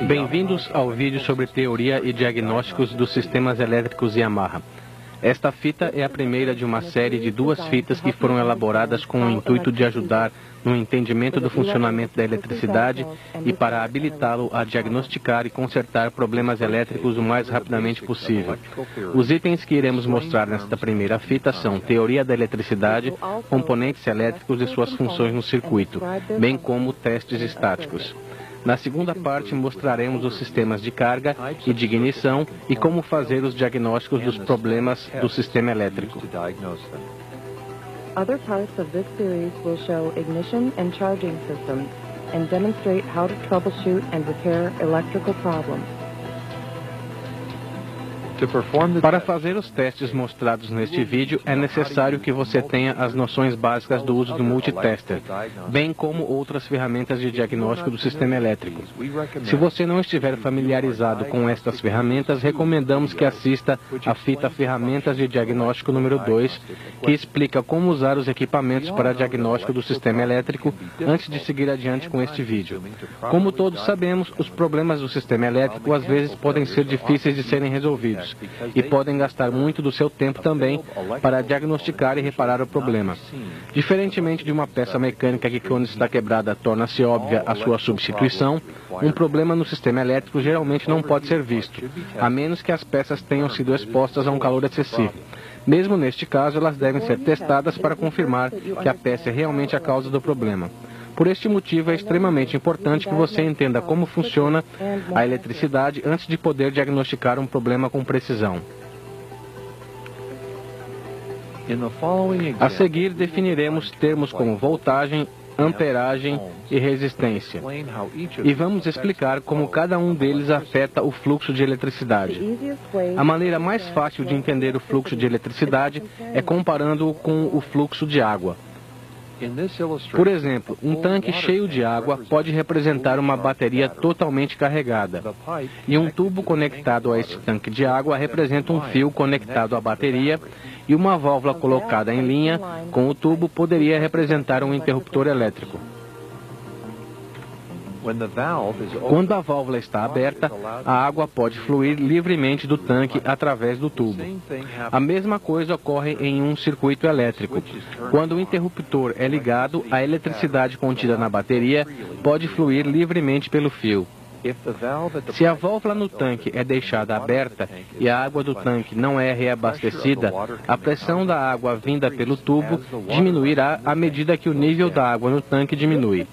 Bem-vindos ao vídeo sobre teoria e diagnósticos dos sistemas elétricos Yamaha. Esta fita é a primeira de uma série de 2 fitas que foram elaboradas com o intuito de ajudar no entendimento do funcionamento da eletricidade e para habilitá-lo a diagnosticar e consertar problemas elétricos o mais rapidamente possível. Os itens que iremos mostrar nesta primeira fita são teoria da eletricidade, componentes elétricos e suas funções no circuito, bem como testes estáticos. Na segunda parte, mostraremos os sistemas de carga e de ignição e como fazer os diagnósticos dos problemas do sistema elétrico. Other parts of this series will show ignition and charging systems and demonstrate how to troubleshoot and repair electrical problems. Para fazer os testes mostrados neste vídeo, é necessário que você tenha as noções básicas do uso do multitester, bem como outras ferramentas de diagnóstico do sistema elétrico. Se você não estiver familiarizado com estas ferramentas, recomendamos que assista à fita Ferramentas de Diagnóstico número 2, que explica como usar os equipamentos para diagnóstico do sistema elétrico antes de seguir adiante com este vídeo. Como todos sabemos, os problemas do sistema elétrico às vezes podem ser difíceis de serem resolvidos e podem gastar muito do seu tempo também para diagnosticar e reparar o problema. Diferentemente de uma peça mecânica que, quando está quebrada, torna-se óbvia a sua substituição, um problema no sistema elétrico geralmente não pode ser visto, a menos que as peças tenham sido expostas a um calor excessivo. Mesmo neste caso, elas devem ser testadas para confirmar que a peça é realmente a causa do problema. Por este motivo, é extremamente importante que você entenda como funciona a eletricidade antes de poder diagnosticar um problema com precisão. A seguir, definiremos termos como voltagem, amperagem e resistência. E vamos explicar como cada um deles afeta o fluxo de eletricidade. A maneira mais fácil de entender o fluxo de eletricidade é comparando-o com o fluxo de água. Por exemplo, um tanque cheio de água pode representar uma bateria totalmente carregada. E um tubo conectado a este tanque de água representa um fio conectado à bateria, e uma válvula colocada em linha com o tubo poderia representar um interruptor elétrico. Quando a válvula está aberta, a água pode fluir livremente do tanque através do tubo. A mesma coisa ocorre em um circuito elétrico. Quando o interruptor é ligado, a eletricidade contida na bateria pode fluir livremente pelo fio. Se a válvula no tanque é deixada aberta e a água do tanque não é reabastecida, a pressão da água vinda pelo tubo diminuirá à medida que o nível da água no tanque diminui.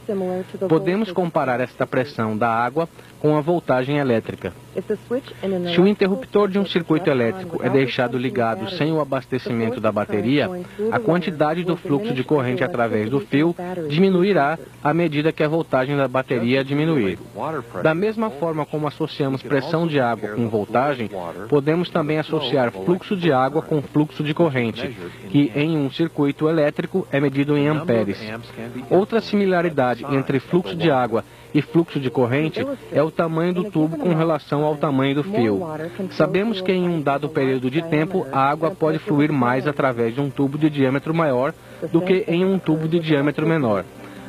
Podemos comparar esta pressão da água com a voltagem elétrica. Se o interruptor de um circuito elétrico é deixado ligado sem o abastecimento da bateria, a quantidade do fluxo de corrente através do fio diminuirá à medida que a voltagem da bateria diminuir. Da mesma forma como associamos pressão de água com voltagem, podemos também associar fluxo de água com fluxo de corrente, que em um circuito elétrico é medido em amperes. Outra similaridade entre fluxo de água e fluxo de corrente é o tamanho do tubo com relação ao tamanho do fio. Sabemos que em um dado período de tempo, a água pode fluir mais através de um tubo de diâmetro maior do que em um tubo de diâmetro menor.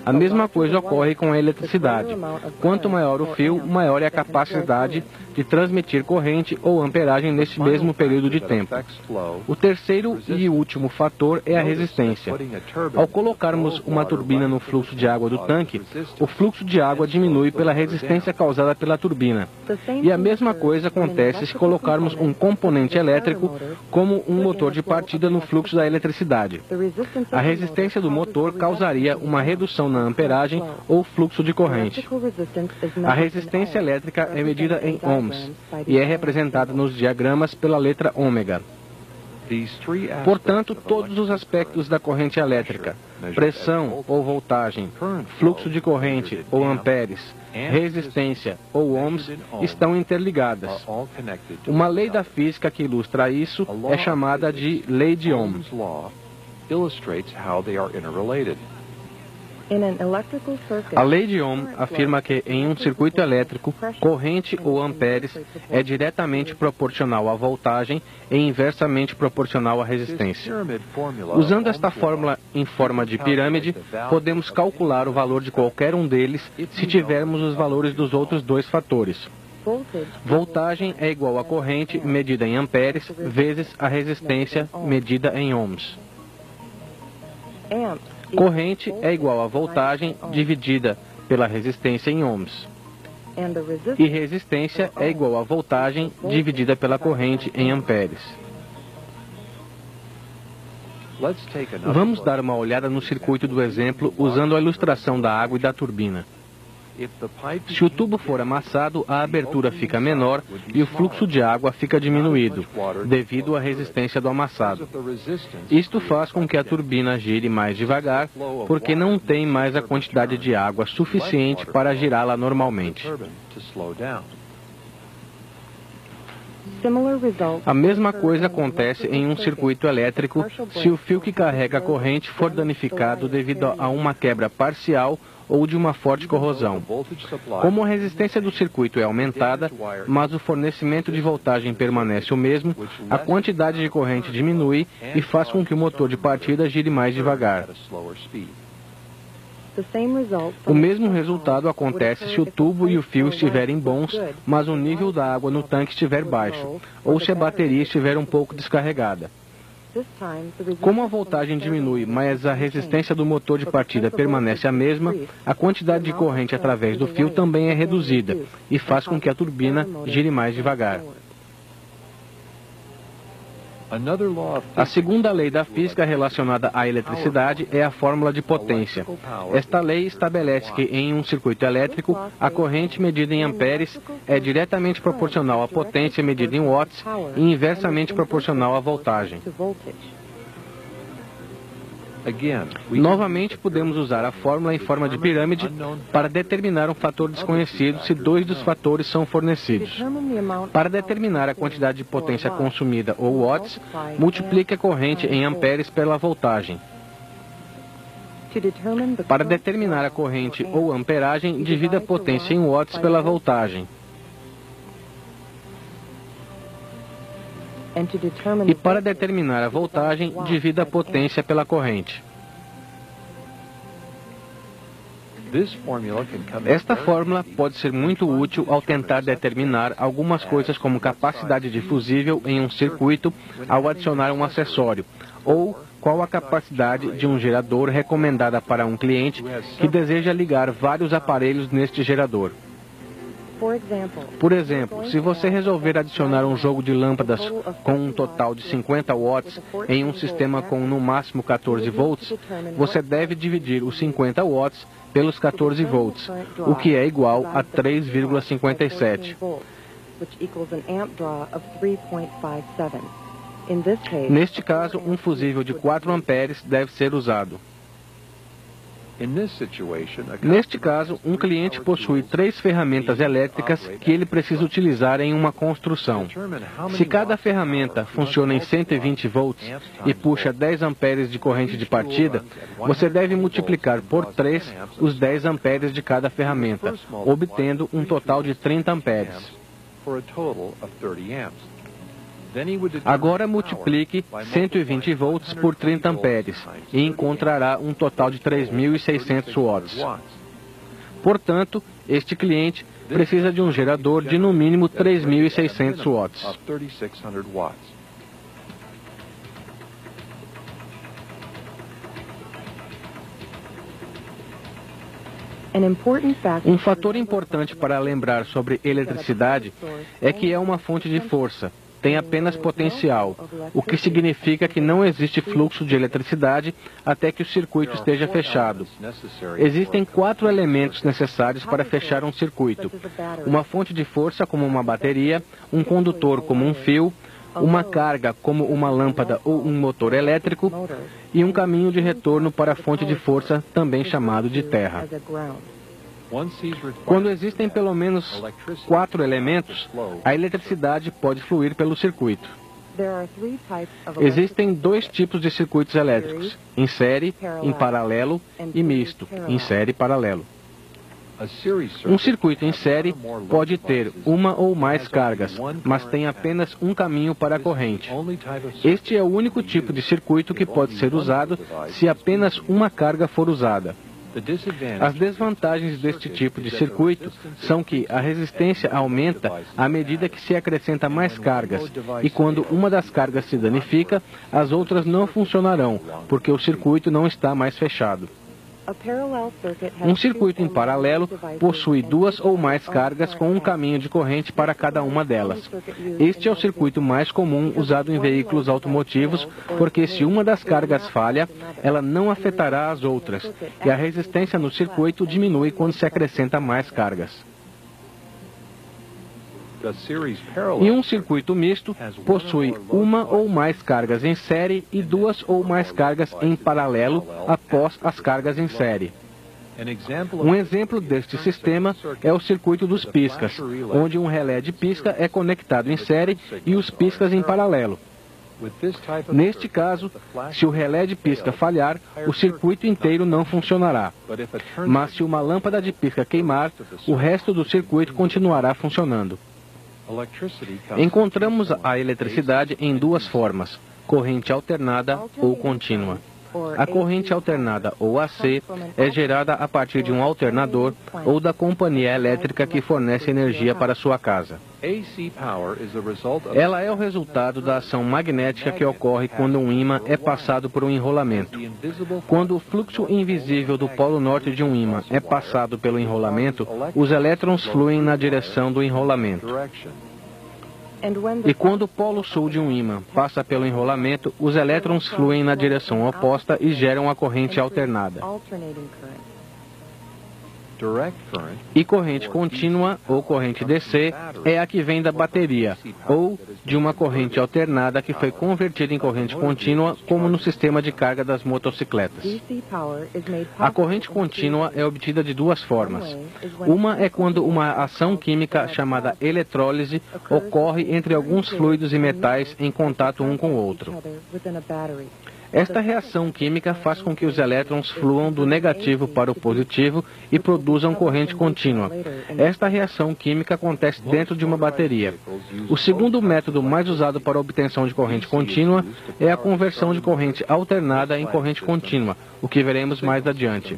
A mesma coisa ocorre com a eletricidade. Quanto maior o fio, maior é a capacidade de transmitir corrente ou amperagem neste mesmo período de tempo. O terceiro e último fator é a resistência. Ao colocarmos uma turbina no fluxo de água do tanque, o fluxo de água diminui pela resistência causada pela turbina. E a mesma coisa acontece se colocarmos um componente elétrico, como um motor de partida, no fluxo da eletricidade. A resistência do motor causaria uma redução na amperagem ou fluxo de corrente. A resistência elétrica é medida em ohms e é representada nos diagramas pela letra ômega. Portanto, todos os aspectos da corrente elétrica, pressão ou voltagem, fluxo de corrente ou amperes, resistência ou ohms, estão interligadas. Uma lei da física que ilustra isso é chamada de lei de Ohm. A lei de Ohm afirma que em um circuito elétrico, corrente ou amperes é diretamente proporcional à voltagem e inversamente proporcional à resistência. Usando esta fórmula em forma de pirâmide, podemos calcular o valor de qualquer um deles se tivermos os valores dos outros dois fatores. Voltagem é igual a corrente medida em amperes vezes a resistência medida em ohms. Corrente é igual a voltagem dividida pela resistência em ohms. E resistência é igual a voltagem dividida pela corrente em amperes. Vamos dar uma olhada no circuito do exemplo usando a ilustração da água e da turbina. Se o tubo for amassado, a abertura fica menor e o fluxo de água fica diminuído, devido à resistência do amassado. Isto faz com que a turbina gire mais devagar, porque não tem mais a quantidade de água suficiente para girá-la normalmente. A mesma coisa acontece em um circuito elétrico se o fio que carrega a corrente for danificado devido a uma quebra parcial ou de uma forte corrosão. Como a resistência do circuito é aumentada, mas o fornecimento de voltagem permanece o mesmo, a quantidade de corrente diminui e faz com que o motor de partida gire mais devagar. O mesmo resultado acontece se o tubo e o fio estiverem bons, mas o nível da água no tanque estiver baixo, ou se a bateria estiver um pouco descarregada. Como a voltagem diminui, mas a resistência do motor de partida permanece a mesma, a quantidade de corrente através do fio também é reduzida e faz com que a turbina gire mais devagar. A segunda lei da física relacionada à eletricidade é a fórmula de potência. Esta lei estabelece que em um circuito elétrico, a corrente medida em amperes é diretamente proporcional à potência medida em watts e inversamente proporcional à voltagem. Novamente, podemos usar a fórmula em forma de pirâmide para determinar um fator desconhecido se dois dos fatores são fornecidos. Para determinar a quantidade de potência consumida, ou watts, multiplique a corrente em amperes pela voltagem. Para determinar a corrente ou amperagem, divida a potência em watts pela voltagem. E para determinar a voltagem, divida a potência pela corrente. Esta fórmula pode ser muito útil ao tentar determinar algumas coisas como capacidade de fusível em um circuito ao adicionar um acessório, ou qual a capacidade de um gerador recomendada para um cliente que deseja ligar vários aparelhos neste gerador. Por exemplo, se você resolver adicionar um jogo de lâmpadas com um total de 50 watts em um sistema com no máximo 14 volts, você deve dividir os 50 watts pelos 14 volts, o que é igual a 3,57. Neste caso, um fusível de 4 amperes deve ser usado. Neste caso, um cliente possui 3 ferramentas elétricas que ele precisa utilizar em uma construção. Se cada ferramenta funciona em 120 volts e puxa 10 amperes de corrente de partida, você deve multiplicar por 3 os 10 amperes de cada ferramenta, obtendo um total de 30 amperes. Agora multiplique 120 volts por 30 amperes e encontrará um total de 3.600 watts. Portanto, este cliente precisa de um gerador de no mínimo 3.600 watts. Um fator importante para lembrar sobre eletricidade é que é uma fonte de força. Tem apenas potencial, o que significa que não existe fluxo de eletricidade até que o circuito esteja fechado. Existem 4 elementos necessários para fechar um circuito: uma fonte de força como uma bateria, um condutor como um fio, uma carga como uma lâmpada ou um motor elétrico e um caminho de retorno para a fonte de força, também chamado de terra. Quando existem pelo menos 4 elementos, a eletricidade pode fluir pelo circuito. Existem dois tipos de circuitos elétricos, em série, em paralelo e misto, em série e paralelo. Um circuito em série pode ter uma ou mais cargas, mas tem apenas um caminho para a corrente. Este é o único tipo de circuito que pode ser usado se apenas uma carga for usada. As desvantagens deste tipo de circuito são que a resistência aumenta à medida que se acrescenta mais cargas, e quando uma das cargas se danifica, as outras não funcionarão, porque o circuito não está mais fechado. Um circuito em paralelo possui duas ou mais cargas com um caminho de corrente para cada uma delas. Este é o circuito mais comum usado em veículos automotivos, porque se uma das cargas falha, ela não afetará as outras, e a resistência no circuito diminui quando se acrescenta mais cargas. E um circuito misto possui uma ou mais cargas em série e duas ou mais cargas em paralelo após as cargas em série. Um exemplo deste sistema é o circuito dos piscas, onde um relé de pisca é conectado em série e os piscas em paralelo. Neste caso, se o relé de pisca falhar, o circuito inteiro não funcionará. Mas se uma lâmpada de pisca queimar, o resto do circuito continuará funcionando. Encontramos a eletricidade em duas formas, corrente alternada ou contínua. A corrente alternada, ou AC, é gerada a partir de um alternador ou da companhia elétrica que fornece energia para sua casa. Ela é o resultado da ação magnética que ocorre quando um ímã é passado por um enrolamento. Quando o fluxo invisível do polo norte de um ímã é passado pelo enrolamento, os elétrons fluem na direção do enrolamento. E quando o polo sul de um ímã passa pelo enrolamento, os elétrons fluem na direção oposta e geram a corrente alternada. E corrente contínua, ou corrente DC, é a que vem da bateria, ou de uma corrente alternada que foi convertida em corrente contínua, como no sistema de carga das motocicletas. A corrente contínua é obtida de duas formas. Uma é quando uma ação química chamada eletrólise ocorre entre alguns fluidos e metais em contato um com o outro. Esta reação química faz com que os elétrons fluam do negativo para o positivo e produzam corrente contínua. Esta reação química acontece dentro de uma bateria. O segundo método mais usado para a obtenção de corrente contínua é a conversão de corrente alternada em corrente contínua, o que veremos mais adiante.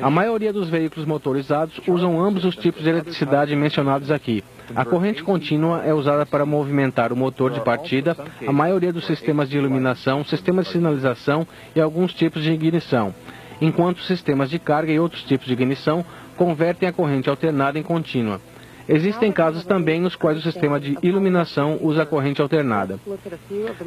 A maioria dos veículos motorizados usam ambos os tipos de eletricidade mencionados aqui. A corrente contínua é usada para movimentar o motor de partida, a maioria dos sistemas de iluminação, sistemas de sinalização e alguns tipos de ignição, enquanto sistemas de carga e outros tipos de ignição convertem a corrente alternada em contínua. Existem casos também nos quais o sistema de iluminação usa a corrente alternada.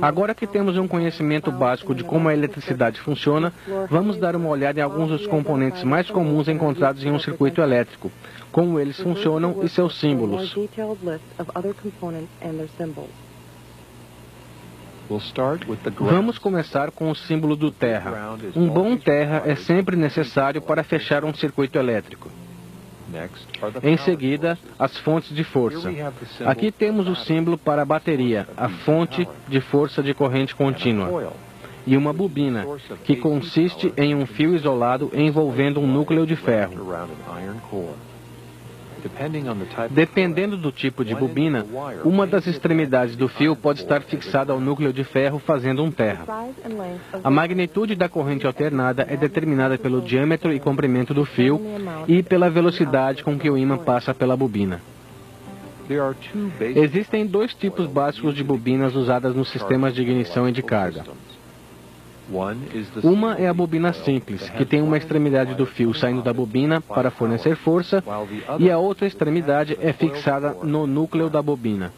Agora que temos um conhecimento básico de como a eletricidade funciona, vamos dar uma olhada em alguns dos componentes mais comuns encontrados em um circuito elétrico, como eles funcionam e seus símbolos. Vamos começar com o símbolo do terra. Um bom terra é sempre necessário para fechar um circuito elétrico. Em seguida, as fontes de força. Aqui temos o símbolo para a bateria, a fonte de força de corrente contínua. E uma bobina, que consiste em um fio isolado envolvendo um núcleo de ferro. Dependendo do tipo de bobina, uma das extremidades do fio pode estar fixada ao núcleo de ferro fazendo um terra. A magnitude da corrente alternada é determinada pelo diâmetro e comprimento do fio e pela velocidade com que o ímã passa pela bobina. Existem dois tipos básicos de bobinas usadas nos sistemas de ignição e de carga. Uma é a bobina simples, que tem uma extremidade do fio saindo da bobina para fornecer força, e a outra extremidade é fixada no núcleo da bobina.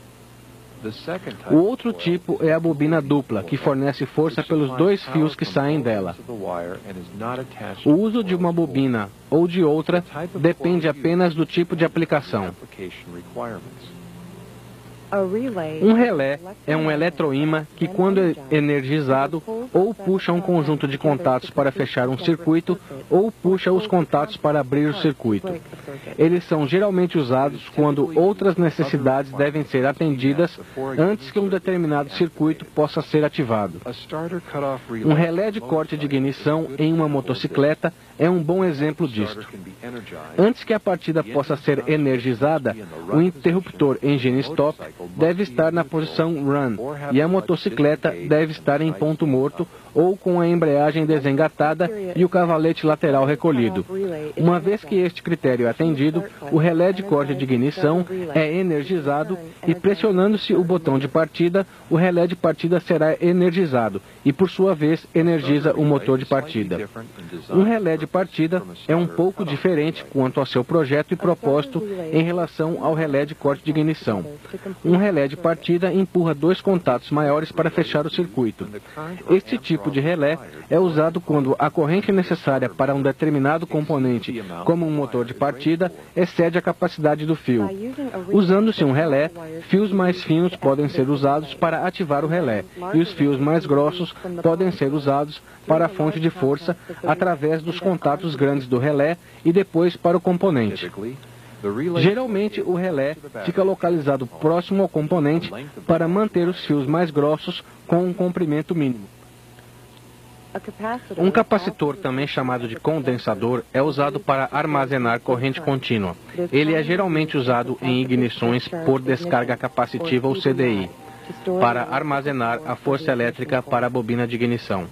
O outro tipo é a bobina dupla, que fornece força pelos dois fios que saem dela. O uso de uma bobina ou de outra depende apenas do tipo de aplicação. Um relé é um eletroímã que, quando energizado, ou puxa um conjunto de contatos para fechar um circuito, ou puxa os contatos para abrir o circuito. Eles são geralmente usados quando outras necessidades devem ser atendidas antes que um determinado circuito possa ser ativado. Um relé de corte de ignição em uma motocicleta é um bom exemplo disto. Antes que a partida possa ser energizada, o interruptor engine stop deve estar na posição run e a motocicleta deve estar em ponto morto ou com a embreagem desengatada e o cavalete lateral recolhido. Uma vez que este critério é atendido, o relé de corte de ignição é energizado e, pressionando-se o botão de partida, o relé de partida será energizado e, por sua vez, energiza o motor de partida. Um relé de partida é um pouco diferente quanto ao seu projeto e propósito em relação ao relé de corte de ignição. Um relé de partida empurra dois contatos maiores para fechar o circuito. Este tipo de relé é usado quando a corrente necessária para um determinado componente, como um motor de partida, excede a capacidade do fio. Usando-se um relé, fios mais finos podem ser usados para ativar o relé, e os fios mais grossos podem ser usados para a fonte de força através dos contatos grandes do relé e depois para o componente. Geralmente, o relé fica localizado próximo ao componente para manter os fios mais grossos com um comprimento mínimo. Um capacitor, também chamado de condensador, é usado para armazenar corrente contínua. Ele é geralmente usado em ignições por descarga capacitiva ou CDI, para armazenar a força elétrica para a bobina de ignição.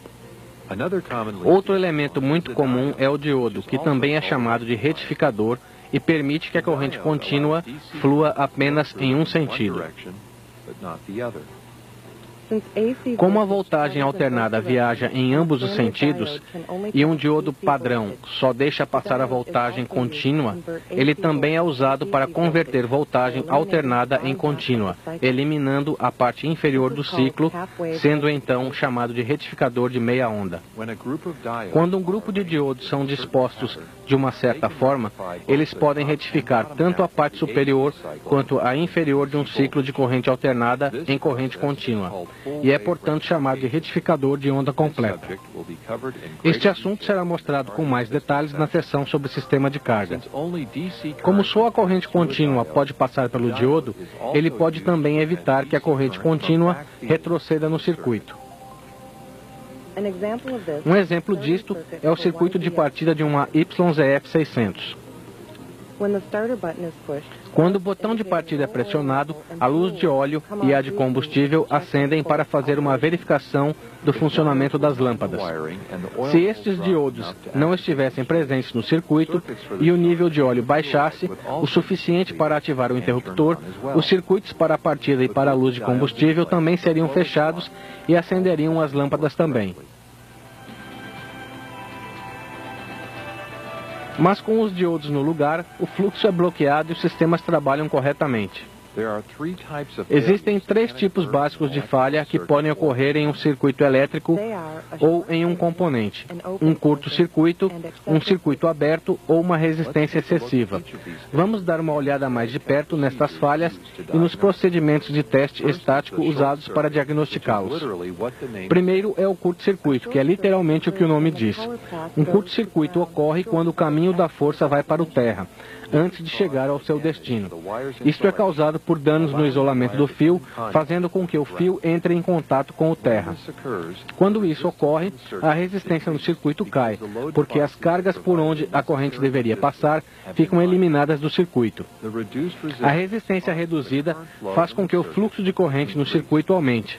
Outro elemento muito comum é o diodo, que também é chamado de retificador e permite que a corrente contínua flua apenas em um sentido. Como a voltagem alternada viaja em ambos os sentidos e um diodo padrão só deixa passar a voltagem contínua, ele também é usado para converter voltagem alternada em contínua, eliminando a parte inferior do ciclo, sendo então chamado de retificador de meia onda. Quando um grupo de diodos são dispostos de uma certa forma, eles podem retificar tanto a parte superior quanto a inferior de um ciclo de corrente alternada em corrente contínua, e é, portanto, chamado de retificador de onda completa. Este assunto será mostrado com mais detalhes na seção sobre sistema de carga. Como só a corrente contínua pode passar pelo diodo, ele pode também evitar que a corrente contínua retroceda no circuito. Um exemplo disto é o circuito de partida de uma YZF-600. Quando o botão de partida é pressionado, a luz de óleo e a de combustível acendem para fazer uma verificação do funcionamento das lâmpadas. Se estes diodos não estivessem presentes no circuito e o nível de óleo baixasse o suficiente para ativar o interruptor, os circuitos para a partida e para a luz de combustível também seriam fechados e acenderiam as lâmpadas também. Mas com os diodos no lugar, o fluxo é bloqueado e os sistemas trabalham corretamente. Existem três tipos básicos de falha que podem ocorrer em um circuito elétrico ou em um componente: um curto-circuito, um circuito aberto ou uma resistência excessiva. Vamos dar uma olhada mais de perto nestas falhas e nos procedimentos de teste estático usados para diagnosticá-los. Primeiro é o curto-circuito, que é literalmente o que o nome diz. Um curto-circuito ocorre quando o caminho da força vai para o terra, antes de chegar ao seu destino. Isto é causado por danos no isolamento do fio, fazendo com que o fio entre em contato com o terra. Quando isso ocorre, a resistência no circuito cai, porque as cargas por onde a corrente deveria passar ficam eliminadas do circuito. A resistência reduzida faz com que o fluxo de corrente no circuito aumente.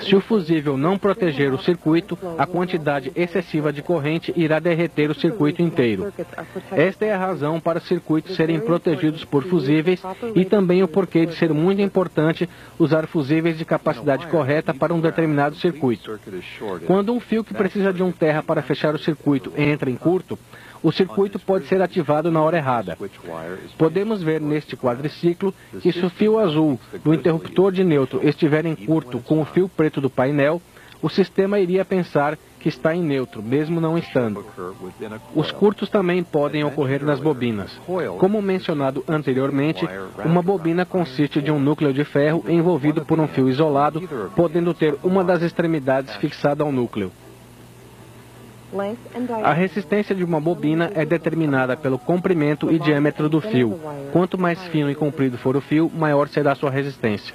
Se o fusível não proteger o circuito, a quantidade excessiva de corrente irá derreter o circuito inteiro. Esta é a razão para circuitos serem protegidos por fusíveis e também o porquê de ser muito importante usar fusíveis de capacidade correta para um determinado circuito. Quando um fio que precisa de um terra para fechar o circuito entra em curto, o circuito pode ser ativado na hora errada. Podemos ver neste quadriciclo que se o fio azul do interruptor de neutro estiver em curto com o fio preto do painel, o sistema iria pensar que está em neutro, mesmo não estando. Os curtos também podem ocorrer nas bobinas. Como mencionado anteriormente, uma bobina consiste de um núcleo de ferro envolvido por um fio isolado, podendo ter uma das extremidades fixada ao núcleo. A resistência de uma bobina é determinada pelo comprimento e diâmetro do fio. Quanto mais fino e comprido for o fio, maior será sua resistência.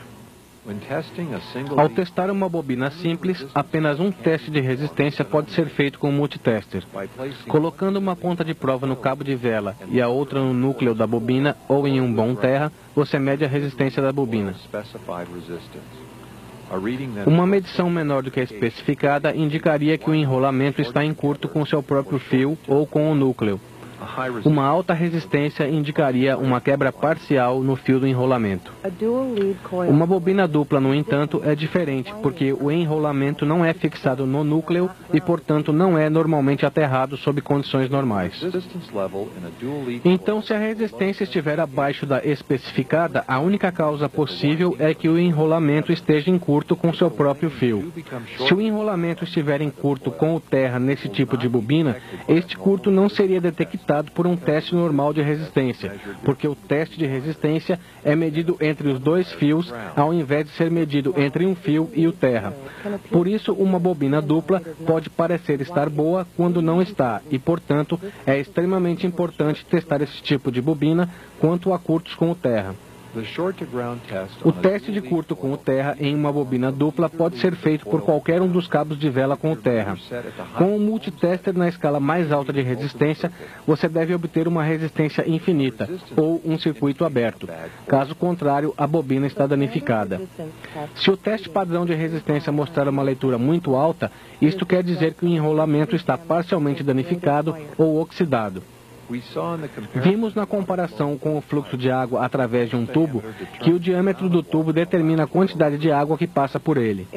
Ao testar uma bobina simples, apenas um teste de resistência pode ser feito com um multitester. Colocando uma ponta de prova no cabo de vela e a outra no núcleo da bobina ou em um bom terra, você mede a resistência da bobina. Uma medição menor do que a especificada indicaria que o enrolamento está em curto com seu próprio fio ou com o núcleo. Uma alta resistência indicaria uma quebra parcial no fio do enrolamento. Uma bobina dupla, no entanto, é diferente, porque o enrolamento não é fixado no núcleo e, portanto, não é normalmente aterrado sob condições normais. Então, se a resistência estiver abaixo da especificada, a única causa possível é que o enrolamento esteja em curto com seu próprio fio. Se o enrolamento estiver em curto com o terra nesse tipo de bobina, este curto não seria detectado por um teste normal de resistência, porque o teste de resistência é medido entre os dois fios, ao invés de ser medido entre um fio e o terra. Por isso, uma bobina dupla pode parecer estar boa quando não está, e, portanto, é extremamente importante testar esse tipo de bobina quanto a curtos com o terra. O teste de curto com o terra em uma bobina dupla pode ser feito por qualquer um dos cabos de vela com o terra. Com um multitester na escala mais alta de resistência, você deve obter uma resistência infinita, ou um circuito aberto. Caso contrário, a bobina está danificada. Se o teste padrão de resistência mostrar uma leitura muito alta, isto quer dizer que o enrolamento está parcialmente danificado ou oxidado. Vimos na comparação com o fluxo de água através de um tubo que o diâmetro do tubo determina a quantidade de água que passa por ele.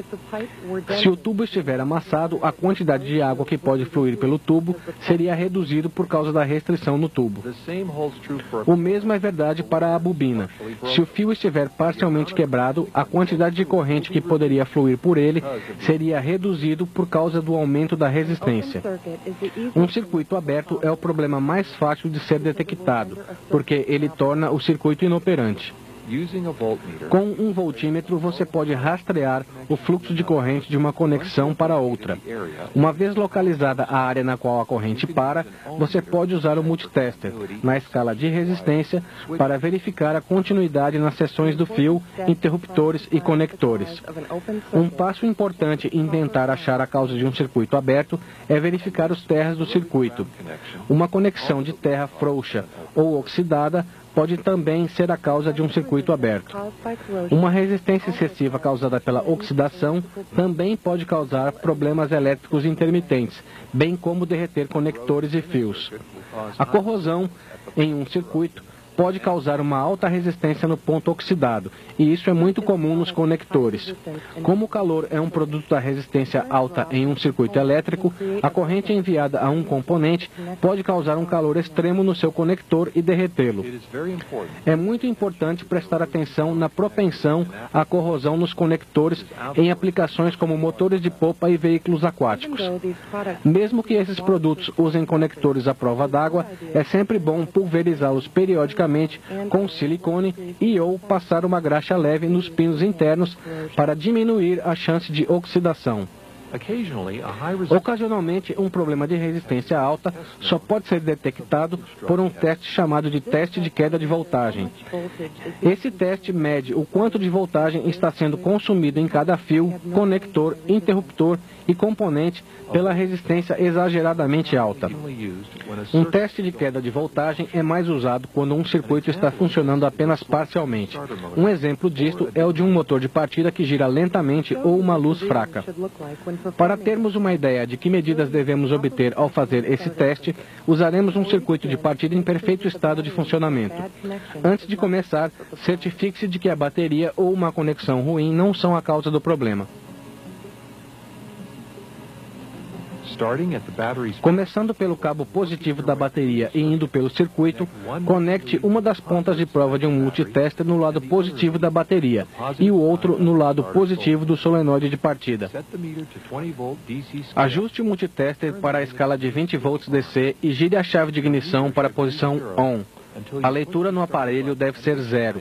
Se o tubo estiver amassado, a quantidade de água que pode fluir pelo tubo seria reduzida por causa da restrição no tubo. O mesmo é verdade para a bobina. Se o fio estiver parcialmente quebrado, a quantidade de corrente que poderia fluir por ele seria reduzido por causa do aumento da resistência. Um circuito aberto é o problema mais fácil de ser detectado, porque ele torna o circuito inoperante. Com um voltímetro, você pode rastrear o fluxo de corrente de uma conexão para outra. Uma vez localizada a área na qual a corrente para, você pode usar o multitester, na escala de resistência, para verificar a continuidade nas seções do fio, interruptores e conectores. Um passo importante em tentar achar a causa de um circuito aberto é verificar os terras do circuito. Uma conexão de terra frouxa ou oxidada pode também ser a causa de um circuito aberto. Uma resistência excessiva causada pela oxidação também pode causar problemas elétricos intermitentes, bem como derreter conectores e fios. A corrosão em um circuito pode causar uma alta resistência no ponto oxidado, e isso é muito comum nos conectores. Como o calor é um produto da resistência alta em um circuito elétrico, a corrente enviada a um componente pode causar um calor extremo no seu conector e derretê-lo. É muito importante prestar atenção na propensão à corrosão nos conectores em aplicações como motores de popa e veículos aquáticos. Mesmo que esses produtos usem conectores à prova d'água, é sempre bom pulverizá-los periodicamente com silicone e ou passar uma graxa leve nos pinos internos para diminuir a chance de oxidação. Ocasionalmente, um problema de resistência alta só pode ser detectado por um teste chamado de teste de queda de voltagem. Esse teste mede o quanto de voltagem está sendo consumido em cada fio, conector, interruptor e componente pela resistência exageradamente alta. Um teste de queda de voltagem é mais usado quando um circuito está funcionando apenas parcialmente. Um exemplo disto é o de um motor de partida que gira lentamente ou uma luz fraca. Para termos uma ideia de que medidas devemos obter ao fazer esse teste, usaremos um circuito de partida em perfeito estado de funcionamento. Antes de começar, certifique-se de que a bateria ou uma conexão ruim não são a causa do problema. Começando pelo cabo positivo da bateria e indo pelo circuito, conecte uma das pontas de prova de um multitester no lado positivo da bateria e o outro no lado positivo do solenoide de partida. Ajuste o multitester para a escala de 20 volts DC e gire a chave de ignição para a posição ON. A leitura no aparelho deve ser 0.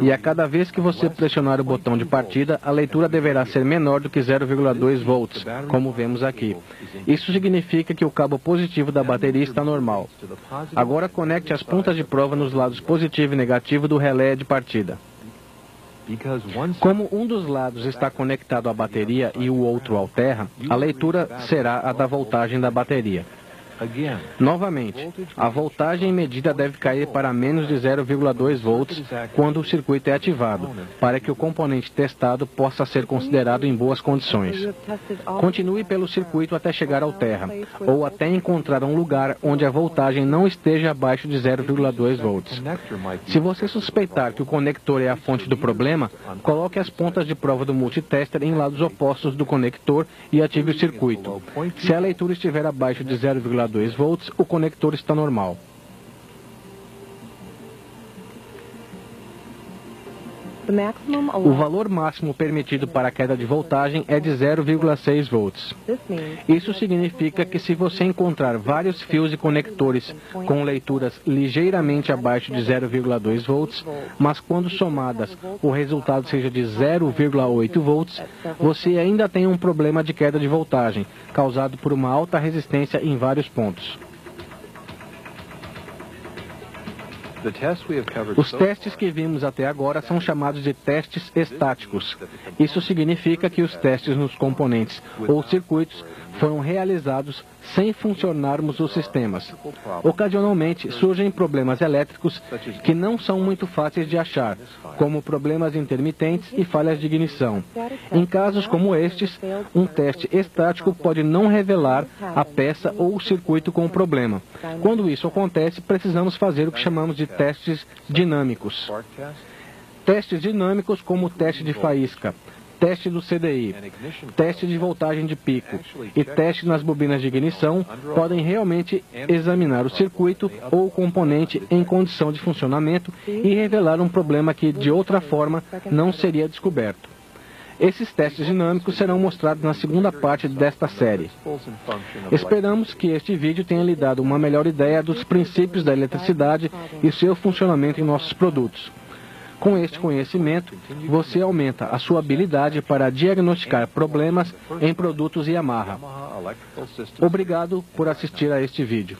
E a cada vez que você pressionar o botão de partida, a leitura deverá ser menor do que 0,2 volts, como vemos aqui. Isso significa que o cabo positivo da bateria está normal. Agora conecte as pontas de prova nos lados positivo e negativo do relé de partida. Como um dos lados está conectado à bateria e o outro ao terra, a leitura será a da voltagem da bateria. Novamente, a voltagem medida deve cair para menos de 0,2 volts quando o circuito é ativado, para que o componente testado possa ser considerado em boas condições. Continue pelo circuito até chegar ao terra, ou até encontrar um lugar onde a voltagem não esteja abaixo de 0,2 volts. Se você suspeitar que o conector é a fonte do problema, coloque as pontas de prova do multitester em lados opostos do conector e ative o circuito. Se a leitura estiver abaixo de 0,2 volts, o conector está normal. O valor máximo permitido para a queda de voltagem é de 0,6 volts. Isso significa que se você encontrar vários fios e conectores com leituras ligeiramente abaixo de 0,2 volts, mas quando somadas o resultado seja de 0,8 volts, você ainda tem um problema de queda de voltagem, causado por uma alta resistência em vários pontos. Os testes que vimos até agora são chamados de testes estáticos. Isso significa que os testes nos componentes ou circuitos foram realizados sem funcionarmos os sistemas. Ocasionalmente surgem problemas elétricos que não são muito fáceis de achar, como problemas intermitentes e falhas de ignição. Em casos como estes, um teste estático pode não revelar a peça ou o circuito com o problema. Quando isso acontece, precisamos fazer o que chamamos de testes dinâmicos. Testes dinâmicos como o teste de faísca, teste do CDI, teste de voltagem de pico e teste nas bobinas de ignição podem realmente examinar o circuito ou o componente em condição de funcionamento e revelar um problema que, de outra forma, não seria descoberto. Esses testes dinâmicos serão mostrados na segunda parte desta série. Esperamos que este vídeo tenha lhe dado uma melhor ideia dos princípios da eletricidade e seu funcionamento em nossos produtos. Com este conhecimento, você aumenta a sua habilidade para diagnosticar problemas em produtos Yamaha. Obrigado por assistir a este vídeo.